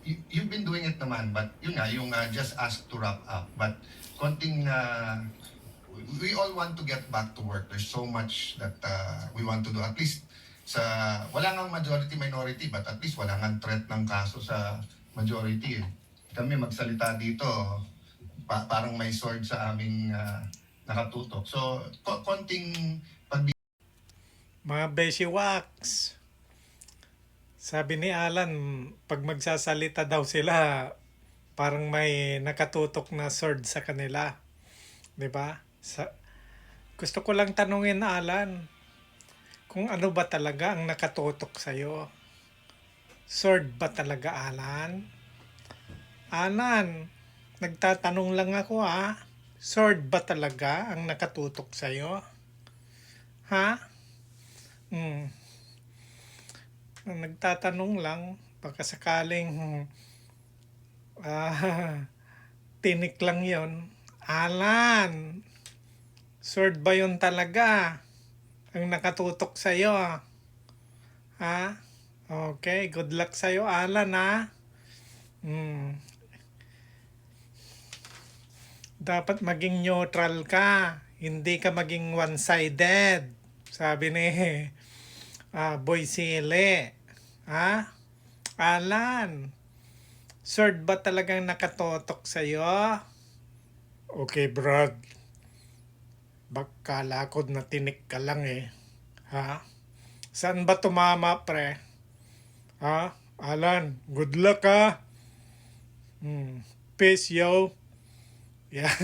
you've been doing it naman, but yun nga, yung just ask to wrap up. But konting, we all want to get back to work. There's so much that we want to do. At least sa, wala ngang majority minority, but at least wala ngang threat ng kaso sa majority. Kami magsalita dito, parang may sword sa aming nakatutok. So, konting Mga Beshi Wax, sabi ni Alan, pag magsasalita daw sila, parang may nakatutok na sword sa kanila. 'Di ba? Gusto ko lang tanungin, Alan, kung ano ba talaga ang nakatutok sa'yo? Sword ba talaga, Alan? Alan, nagtatanong lang ako, ha? Sword ba talaga ang nakatutok sa'yo? Ha? Hmm. Nagtatanong lang, baka sakaling tinik lang yon. Alan, sword ba yon talaga ang nakatutok sa'yo? Ha? Okay, good luck sa'yo, Alan, ha? Dapat maging neutral ka, hindi ka maging one-sided. Sabi ni Boy Sile. Ha? Alan, sword ba talagang nakatotok sa'yo? Okay, Brad. Bakala ko na tinik ka lang eh. Ha? Saan ba tumama, pre? Ha? Alan, good luck ha. Peace, yo. Yeah.